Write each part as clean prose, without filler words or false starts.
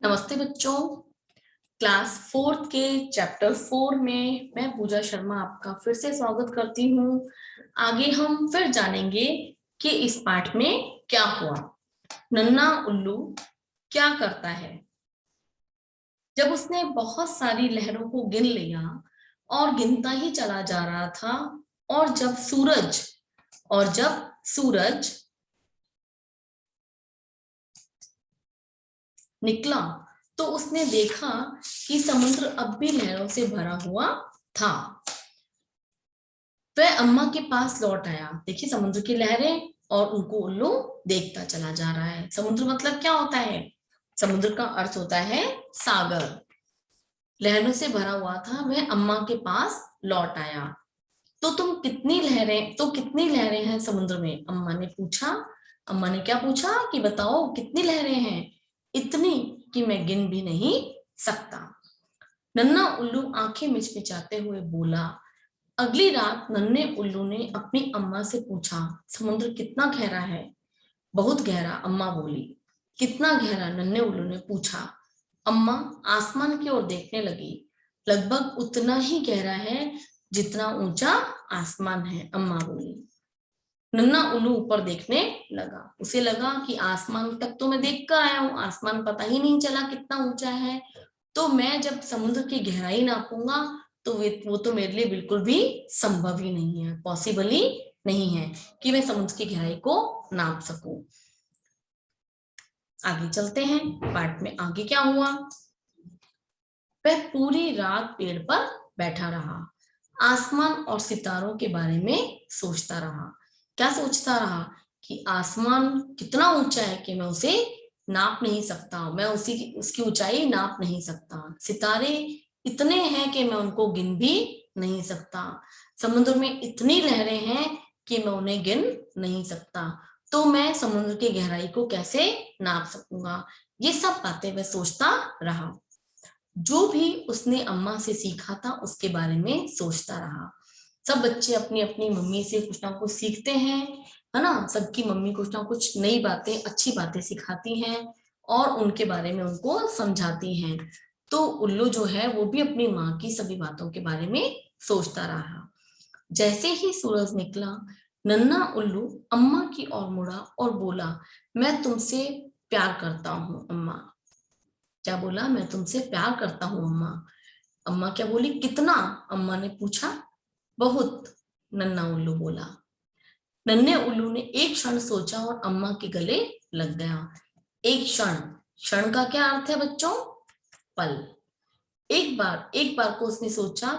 नमस्ते बच्चों। क्लास 4 के चैप्टर 4 में मैं पूजा शर्मा आपका फिर से स्वागत करती हूँ। आगे हम फिर जानेंगे कि इस पाठ में क्या हुआ। नन्ना उल्लू क्या करता है? जब उसने बहुत सारी लहरों को गिन लिया और गिनता ही चला जा रहा था, और जब सूरज निकला तो उसने देखा कि समुद्र अब भी लहरों से भरा हुआ था। वह अम्मा के पास लौट आया। देखिए समुद्र की लहरें और उनको उल्लू देखता चला जा रहा है। समुद्र मतलब क्या होता है? समुद्र का अर्थ होता है सागर। लहरों से भरा हुआ था, वह अम्मा के पास लौट आया। तो कितनी लहरें हैं समुद्र में? अम्मा ने पूछा। अम्मा ने क्या पूछा कि बताओ कितनी लहरें हैं? इतनी कि मैं गिन भी नहीं सकता। नन्ना उल्लू आंखें मिचमिचाते हुए बोला। अगली रात नन्हे उल्लू ने अपनी अम्मा से पूछा, समुद्र कितना गहरा है? बहुत गहरा, अम्मा बोली। कितना गहरा? नन्हे उल्लू ने पूछा। अम्मा आसमान की ओर देखने लगी। लगभग उतना ही गहरा है जितना ऊंचा आसमान है, अम्मा बोली। नन्हा उल्लू ऊपर देखने लगा। उसे लगा कि आसमान तक तो मैं देख कर आया हूं, आसमान पता ही नहीं चला कितना ऊंचा है। तो मैं जब समुद्र की गहराई नापूंगा तो वो तो मेरे लिए बिल्कुल भी संभव ही नहीं है, पॉसिबल ही नहीं है कि मैं समुद्र की गहराई को नाप सकूं। आगे चलते हैं, पाठ में आगे क्या हुआ। वह पूरी रात पेड़ पर बैठा रहा, आसमान और सितारों के बारे में सोचता रहा। क्या सोचता रहा? कि आसमान कितना ऊंचा है कि मैं उसे नाप नहीं सकता, मैं उसकी ऊंचाई नाप नहीं सकता। सितारे इतने हैं कि मैं उनको गिन भी नहीं सकता। समुद्र में इतनी लहरें हैं कि मैं उन्हें गिन नहीं सकता। तो मैं समुद्र की गहराई को कैसे नाप सकूंगा? ये सब बातें वह सोचता रहा। जो भी उसने अम्मा से सीखा था उसके बारे में सोचता रहा। सब बच्चे अपनी अपनी मम्मी से कुछ ना कुछ सीखते हैं, है ना। सबकी मम्मी कुछ ना कुछ नई बातें, अच्छी बातें सिखाती हैं और उनके बारे में उनको समझाती हैं। तो उल्लू जो है वो भी अपनी माँ की सभी बातों के बारे में सोचता रहा। जैसे ही सूरज निकला, नन्हा उल्लू अम्मा की ओर मुड़ा और बोला, मैं तुमसे प्यार करता हूँ अम्मा। क्या बोला? मैं तुमसे प्यार करता हूँ अम्मा। अम्मा क्या बोली? कितना? अम्मा ने पूछा। बहुत, नन्हा उल्लू बोला। नन्हे उल्लू ने एक क्षण सोचा और अम्मा के गले लग गया। एक क्षण, क्षण का क्या अर्थ है बच्चों? पल। एक बार को उसने सोचा।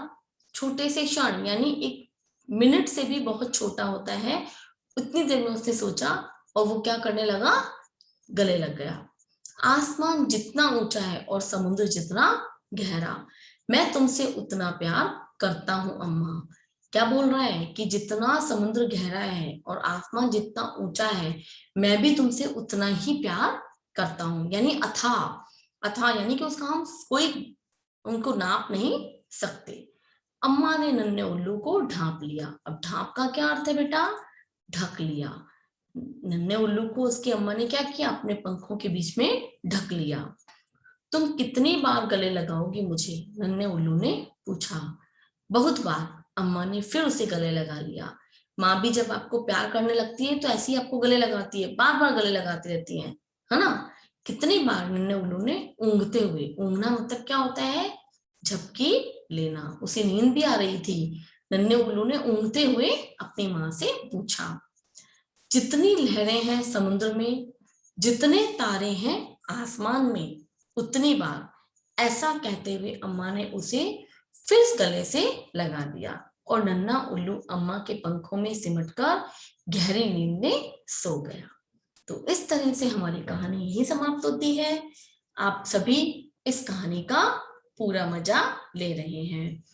छोटे से क्षण यानी एक मिनट से भी बहुत छोटा होता है, उतनी देर में उसने सोचा और वो क्या करने लगा? गले लग गया। आसमान जितना ऊंचा है और समुद्र जितना गहरा, मैं तुमसे उतना प्यार करता हूं अम्मा। क्या बोल रहा है? कि जितना समुद्र गहरा है और आसमान जितना ऊंचा है, मैं भी तुमसे उतना ही प्यार करता हूं। यानी अथाह। अथाह यानी कि उसका हम कोई उनको नाप नहीं सकते। अम्मा ने नन्हे उल्लू को ढांप लिया। अब ढांप का क्या अर्थ है बेटा? ढक लिया। नन्हे उल्लू को उसकी अम्मा ने क्या किया? अपने पंखों के बीच में ढक लिया। तुम कितनी बार गले लगाओगी मुझे? नन्हे उल्लू ने पूछा। बहुत बार, अम्मा ने फिर उसे गले लगा लिया। माँ भी जब आपको प्यार करने लगती है तो ऐसे ही आपको गले लगाती है, बार बार गले लगाती रहती है ना। कितनी बार? नन्हे उल्लू ने ऊँघते हुए, ऊँघना मतलब क्या होता है? झपकी लेना। उसे नींद भी आ रही थी। नन्हे उल्लू ने ऊँघते हुए अपनी माँ से पूछा। जितनी लहरें हैं समुद्र में, जितने तारे हैं आसमान में, उतनी बार। ऐसा कहते हुए अम्मा ने उसे फिर गले से लगा दिया और नन्हा उल्लू अम्मा के पंखों में सिमटकर गहरी नींद में सो गया। तो इस तरह से हमारी कहानी यही समाप्त होती है। आप सभी इस कहानी का पूरा मजा ले रहे हैं।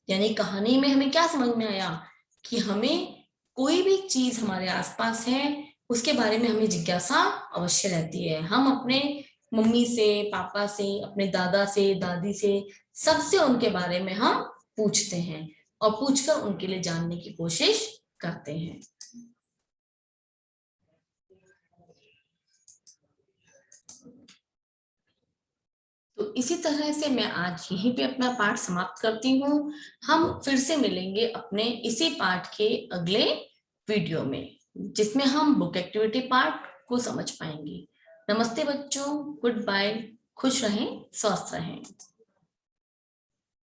यानी कहानी में हमें क्या समझ में आया? कि हमें कोई भी चीज हमारे आसपास है उसके बारे में हमें जिज्ञासा अवश्य रहती है। हम अपने मम्मी से, पापा से, अपने दादा से, दादी से, सबसे उनके बारे में हम पूछते हैं और पूछकर उनके लिए जानने की कोशिश करते हैं। इसी तरह से मैं आज यहीं पे अपना पाठ समाप्त करती हूँ। हम फिर से मिलेंगे अपने इसी पाठ के अगले वीडियो में, जिसमें हम बुक एक्टिविटी पार्ट को समझ पाएंगे। नमस्ते बच्चों, गुड बाय, खुश रहें, स्वस्थ रहें।